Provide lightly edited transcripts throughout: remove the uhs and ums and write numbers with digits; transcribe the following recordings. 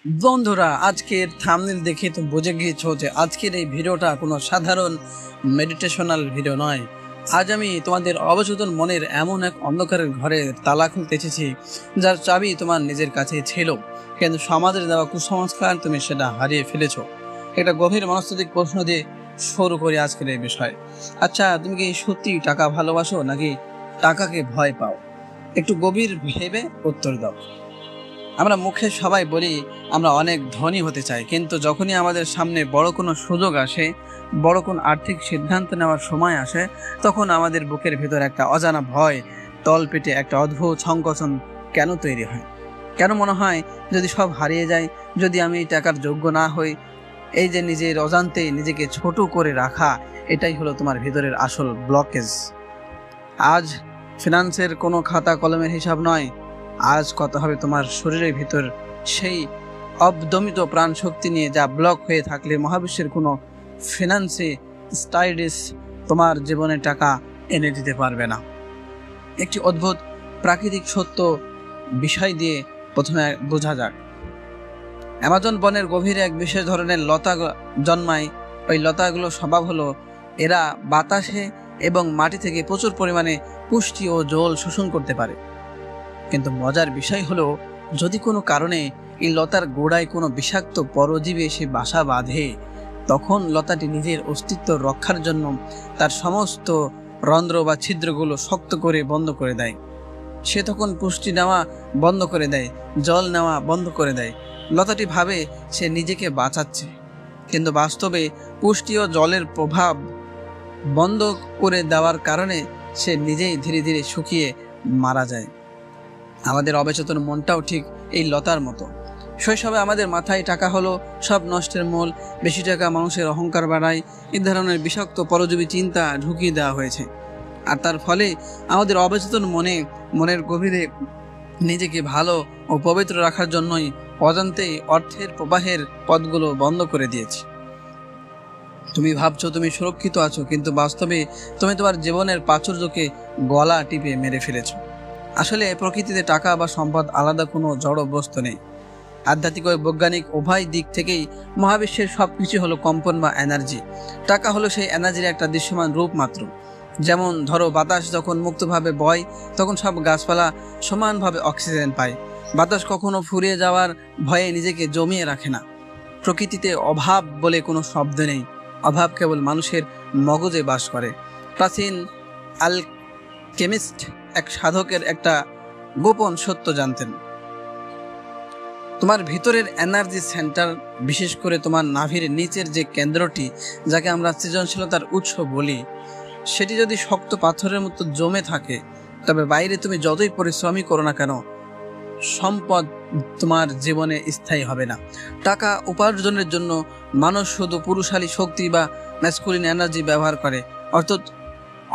বন্ধুরা, আজকের থাম্বনেল দেখে তো বুঝে গিয়েছো যে আজকের এই ভিডিওটা কোনো সাধারণ মেডিটেশনাল ভিডিও নয়। আজ আমি তোমাদের অবচেতন মনের এমন এক অন্ধকারের ঘরে তালা খুলতে এসেছি, যার চাবি তোমার নিজের কাছে ছিল, কিন্তু সমাজের দেওয়া কুসংস্কার তুমি সেটা হারিয়ে ফেলেছো। একটা গভীর মনস্তাত্ত্বিক প্রশ্ন দিয়ে শুরু করি আজকের এই বিষয়। আচ্ছা, তুমি কি সত্যি টাকা ভালোবাসো নাকি টাকাকে ভয় পাও? একটু গভীর ভেবে উত্তর দাও। আমরা মুখে সবাই বলি আমরা অনেক ধনী হতে চাই, কিন্তু যখনই আমাদের সামনে বড় কোনো সুযোগ আসে, বড় কোনো আর্থিক সিদ্ধান্ত নেওয়ার সময় আসে, তখন আমাদের বুকের ভেতর একটা অজানা ভয়, তলপেটে একটা অদ্ভুত সংকোচন কেন তৈরি হয়? কেন মনে হয় যদি সব হারিয়ে যায়, যদি আমি এই টাকার যোগ্য না হই? এই যে নিজের অজান্তে নিজেকে ছোট করে রাখা, এটাই হলো তোমার ভেতরের আসল ব্লকেজ। আজ ফিনান্সের কোনো খাতা কলমের হিসাব নয়, আজ কত হবে তোমার শরীরের ভিতর সেই অবদমিত প্রাণ শক্তি নিয়ে, যা ব্লক হয়ে থাকলে মহাবিশ্বের কোনো ফিনান্সে স্টাইডিস তোমার জীবনে টাকা এনে দিতে পারবে না। একটি অদ্ভুত প্রাকৃতিক সত্য বিষয় দিয়ে প্রথমে বোঝা যাক। অ্যামাজন বনের গভীরে এক বিশেষ ধরনের লতা জন্মায়। ওই লতাগুলো স্বভাব হলো এরা বাতাসে এবং মাটি থেকে প্রচুর পরিমাণে পুষ্টি ও জল শোষণ করতে পারে। কিন্তু মজার বিষয় হলো, যদি কোনো কারণে এই লতার গোড়ায় কোনো বিষাক্ত পরজীবী এসে বাসা বাঁধে, তখন লতাটি নিজের অস্তিত্ব রক্ষার জন্য তার সমস্ত রন্ধ্র বা ছিদ্রগুলো শক্ত করে বন্ধ করে দেয়। সে তখন পুষ্টি নেওয়া বন্ধ করে দেয়, জল নেওয়া বন্ধ করে দেয়। লতাটি ভাবে সে নিজেকে বাঁচাচ্ছে, কিন্তু বাস্তবে পুষ্টি ও জলের প্রভাব বন্ধ করে দেওয়ার কারণে সে নিজেই ধীরে ধীরে শুকিয়ে মারা যায়। আমাদের অবচেতন মনটাও ঠিক এই লতার মতো। শৈশবে আমাদের মাথায় টাকা হলো সব নষ্টের মূল, বেশি টাকা মানুষের অহংকার বাড়ায়, এই ধরনের বিষাক্ত পরজীবী চিন্তা ঢুকিয়ে দেওয়া হয়েছে। আর তার ফলে আমাদের অবচেতন মনের গভীরে নিজেকে ভালো ও পবিত্র রাখার জন্যই অজান্তেই অর্থের প্রবাহের পথগুলো বন্ধ করে দিয়েছি। তুমি ভাবছো তুমি সুরক্ষিত আছো, কিন্তু বাস্তবে তুমি তোমার জীবনের প্রাচুর্যকে গলা টিপে মেরে ফেলেছো। আসলে প্রকৃতিতে টাকা বা সম্পদ আলাদা কোনো জড় বস্তু নেই। আধ্যাত্মিক ও বৈজ্ঞানিক উভয় দিক থেকেই মহাবিশ্বের সবকিছু হলো কম্পন বা এনার্জি। টাকা হলো সেই এনার্জির একটা দৃশ্যমান রূপ মাত্র। যেমন ধরো, বাতাস যখন মুক্তভাবে বয়, তখন সব গাছপালা সমানভাবে অক্সিজেন পায়। বাতাস কখনো ফুরিয়ে যাওয়ার ভয়ে নিজেকে জমিয়ে রাখে না। প্রকৃতিতে অভাব বলে কোনো শব্দ নেই, অভাব কেবল মানুষের মগজে বাস করে। প্রাচীন কেমিস্ট এক সাধকের একটা গোপন সত্য জানতেন। তোমার ভিতরের এনার্জি সেন্টার, বিশেষ করে তোমার নাভির নিচের যে কেন্দ্রটি, যাকে আমরা সৃজনশীলতার উৎস বলি, সেটি যদি শক্ত পাথরের মতো জমে থাকে, তবে বাইরে তুমি যতই পরিশ্রমই করো না কেন, সম্পদ তোমার জীবনে স্থায়ী হবে না। টাকা উপার্জনের জন্য মানুষ শুধু পুরুষালী শক্তি বা ম্যাসকুলিন এনার্জি ব্যবহার করে,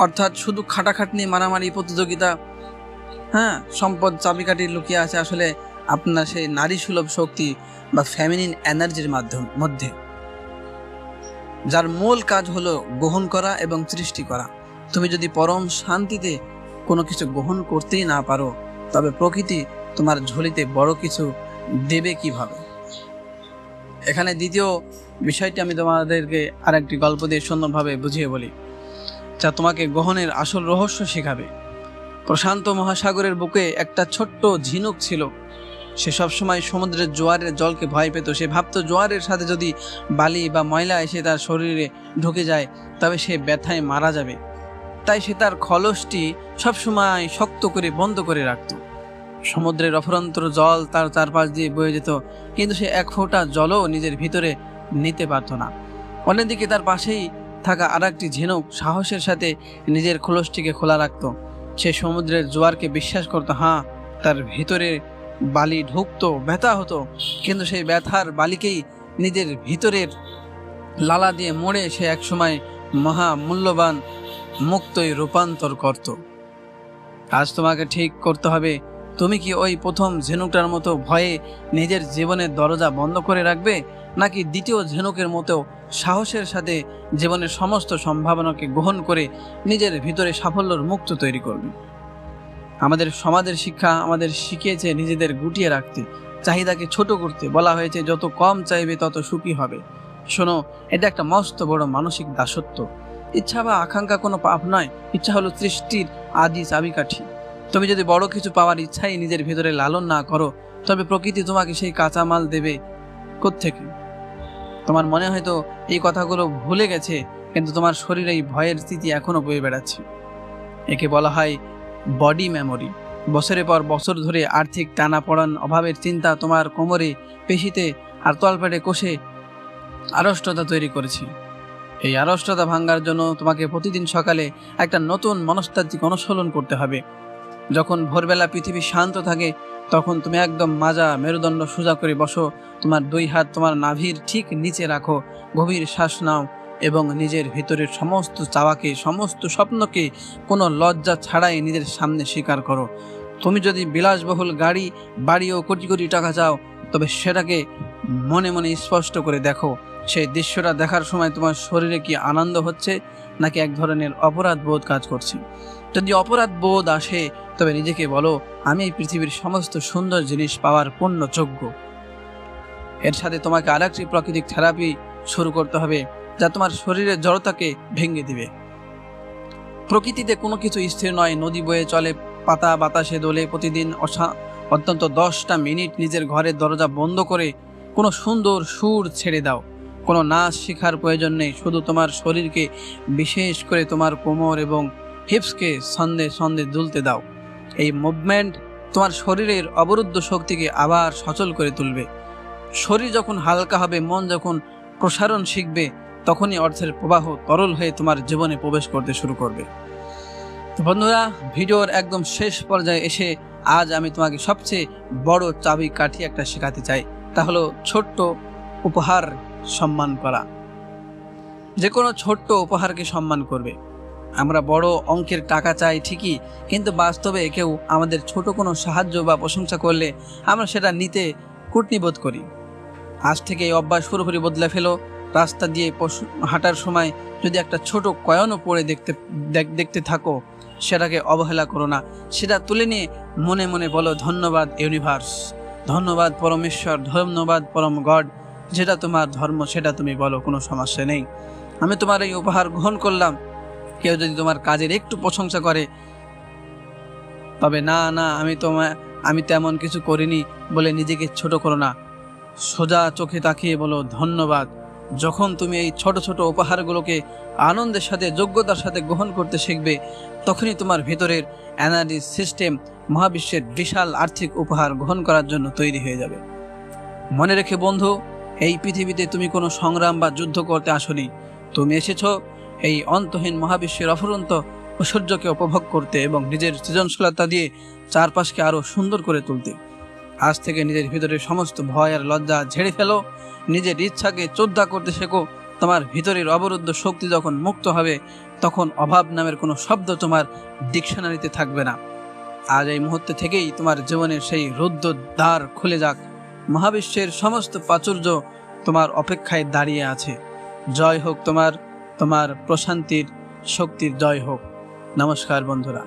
অর্থাৎ শুধু খাটাখাটনি, মারামারি, প্রতিযোগিতা। সম্পদ চাবিকাঠি লুকিয়ে আছে আসলে আপনার সেই নারী সুলভ শক্তি বা ফ্যামিনিন এনার্জির মধ্যে, যার মূল কাজ হলো গ্রহণ করা এবং সৃষ্টি করা। তুমি যদি পরম শান্তিতে কোনো কিছু গ্রহণ করতেই না পারো, তবে প্রকৃতি তোমার ঝুলিতে বড় কিছু দেবে কিভাবে? এখানে দ্বিতীয় বিষয়টি আমি তোমাদেরকে আরেকটি গল্প দিয়ে সুন্দরভাবে বুঝিয়ে বলি, যা তোমাকে গ্রহণের আসল রহস্য শেখাবে। প্রশান্ত মহাসাগরের বুকে একটা ছোট্ট ঝিনুক ছিল। সে সবসময় সমুদ্রের জোয়ারের জলকে ভয় পেত। সে ভাবতো জোয়ারের সাথে যদি বালি বা ময়লা এসে তার শরীরে ঢুকে যায়, তবে সে ব্যথায় মারা যাবে। তাই সে তার খলসটি সবসময় শক্ত করে বন্ধ করে রাখত। সমুদ্রের অফুরন্ত জল তার চারপাশ দিয়ে বয়ে যেত, কিন্তু সে এক ফোঁটা জলও নিজের ভিতরে নিতে পারত না। অন্যদিকে তার পাশেই থাকা আর একটি ঝিনুক সাহসের সাথে নিজের খোলসটিকে খোলা রাখত। সে সমুদ্রের জোয়ারকে বিশ্বাস করত। তার ভিতরে বালি ঢুকতো, ব্যথা হতো, কিন্তু সেই ব্যথার বালিকেই নিজের ভিতরের লালা দিয়ে মোড়ে সে একসময় মহা মূল্যবান মুক্তই রূপান্তর করত। আজ তোমাকে ঠিক করতে হবে, তুমি কি ওই প্রথম ঝিনুকটার মতো ভয়ে নিজের জীবনের দরজা বন্ধ করে রাখবে, নাকি দ্বিতীয় ঝিনুকের মতো সাহসের সাথে জীবনের সমস্ত সম্ভাবনাকে গ্রহণ করে নিজের ভিতরে সাফল্যের মুক্ত তৈরি করবে? আমাদের সমাজের শিক্ষা আমাদের শিখিয়েছে নিজেদের গুটিয়ে রাখতে, চাহিদাকে ছোট করতে। বলা হয়েছে যত কম চাইবে তত সুখী হবে। শোনো, এটা একটা মস্ত বড় মানসিক দাসত্ব। ইচ্ছা বা আকাঙ্ক্ষা কোনো পাপ নয়, ইচ্ছা হলো সৃষ্টির আদি চাবিকাঠি। তুমি যদি বড় কিছু পাওয়ার ইচ্ছাই নিজের ভিতরে লালন না করো, তবে প্রকৃতি তোমাকে সেই কাঁচামাল দেবে কোত্থেকে? তোমার মনে হয়তো এই কথাগুলো ভুলে গেছে, কিন্তু তোমার শরীরে এই ভয়ের স্মৃতি এখনো বয়ে বেড়াচ্ছে। একে বলা হয় বডি মেমোরি। বছরের পর বছর ধরে আর্থিক টানাপোড়েন, অভাবের চিন্তা তোমার কোমরে, পেশিতে আর তলপেটে কষে আড়ষ্টতা তৈরি করেছে। এই আড়ষ্টতা ভাঙার জন্য তোমাকে প্রতিদিন সকালে একটা নতুন মনস্তাত্ত্বিক অনুশীলন করতে হবে। যখন ভোরবেলা পৃথিবী শান্ত থাকে, তখন তুমি একদম মাজা মেরুদণ্ড সোজা করে বসো, তোমার দুই হাত তোমার নাভির ঠিক নিচে রাখো, গভীর শ্বাস নাও এবং নিজের ভিতরের সমস্ত চাওয়াকে, সমস্ত স্বপ্নকে কোনো লজ্জা ছাড়াই নিজের সামনে স্বীকার করো। তুমি যদি বিলাসবহুল গাড়ি, বাড়ি ও কোটি কোটি টাকা চাও, তবে সেটাকে মনে মনে স্পষ্ট করে দেখো। সেই দৃশ্যটা দেখার সময় তোমার শরীরে কি আনন্দ হচ্ছে, নাকি এক ধরনের অপরাধ বোধ কাজ করছে? যদি অপরাধ বোধ আসে, তবে নিজেকে বলো, আমি এই পৃথিবীর সমস্ত সুন্দর জিনিস পাওয়ার পূর্ণ যোগ্য। এর সাথে তোমাকে আরেকটি প্রাকৃতিক থেরাপি শুরু করতে হবে, যা তোমার শরীরের জড়তাকে ভেঙে দিবে। প্রকৃতিতে কোনো কিছু স্থির নয়, নদী বয়ে চলে, পাতা বাতাসে দোলে। প্রতিদিন অন্তত 10টা মিনিট নিজের ঘরের দরজা বন্ধ করে কোনো সুন্দর সুর ছেড়ে দাও। কোনো নাচ শেখার প্রয়োজন নেই, শুধু তোমার শরীরকে, বিশেষ করে তোমার কোমর এবং হিপসকে সন্ধে সন্ধে দুলতে দাও। এই মুভমেন্ট তোমার শরীরের অবরুদ্ধ শক্তিকে আবার সচল করে তুলবে। শরীর যখন হালকা হবে, মন যখন প্রসারণ শিখবে, তখনই অর্থের প্রবাহ তরল হয়ে তোমার জীবনে প্রবেশ করতে শুরু করবে। তো বন্ধুরা, ভিডিওর একদম শেষ পর্যায়ে এসে আজ আমি তোমাকে সবচেয়ে বড় চাবি কাঠি একটা শেখাতে চাই। তা হলো ছোট্ট উপহার সম্মান করা। যে কোনো ছোট্ট উপহারকে সম্মান করবে। আমরা বড় অঙ্কের টাকা চাই ঠিকই, কিন্তু বাস্তবে কেউ আমাদের ছোট কোনো সাহায্য বা প্রশংসা করলে আমরা সেটা নিতে কূটনীবোধ করি। আজ থেকে এই অভ্যাস পুরোপুরি বদলে ফেলো। রাস্তা দিয়ে হাঁটার সময় যদি একটা ছোট কয়েনও পড়ে দেখতে থাকো, সেটাকে অবহেলা করো না। সেটা তুলে নিয়ে মনে মনে বলো, ধন্যবাদ ইউনিভার্স, ধন্যবাদ পরমেশ্বর, ধন্যবাদ পরম গড। যেটা তোমার ধর্ম সেটা তুমি বলো, কোনো সমস্যা নেই। আমি তোমার এই উপহার গ্রহণ করলাম। কেউ যদি তোমার কাজের একটু প্রশংসা করে, তবে না না আমি তেমন কিছু করিনি বলে নিজেকে ছোট করো না। সোজা চোখে তাকিয়ে বলো, ধন্যবাদ। যখন তুমি এই ছোট ছোট উপহারগুলোকে আনন্দের সাথে, যোগ্যতার সাথে গ্রহণ করতে শিখবে, তখনই তোমার ভেতরের এনার্জি সিস্টেম মহাবিশ্বের বিশাল আর্থিক উপহার গ্রহণ করার জন্য তৈরি হয়ে যাবে। মনে রেখে বন্ধু, এই পৃথিবীতে তুমি কোনো সংগ্রাম বা যুদ্ধ করতে আসনি। তুমি এসেছো এই অন্তহীন মহাবিশ্বের অফুরন্ত ঐশ্বর্যকে উপভোগ করতে এবং নিজের সৃজনশীলতা দিয়ে চারপাশকে আরো সুন্দর করে তুলতে। আজ থেকে নিজের ভিতরের সমস্ত ভয় আর লজ্জা ঝেড়ে ফেলো। নিজের ইচ্ছাকে শ্রদ্ধা করতে শেখো। তোমার ভিতরের অবরুদ্ধ শক্তি যখন মুক্ত হবে, তখন অভাব নামের কোনো শব্দ তোমার ডিকশনারিতে থাকবে না। আজ এই মুহূর্তে থেকেই তোমার জীবনের সেই রুদ্ধ দ্বার খুলে যাক। মহাবিশ্বের সমস্ত প্রাচুর্য তোমার অপেক্ষায় দাঁড়িয়ে আছে। জয় হোক তোমার প্রশান্তির শক্তির জয় হোক। নমস্কার বন্ধুরা।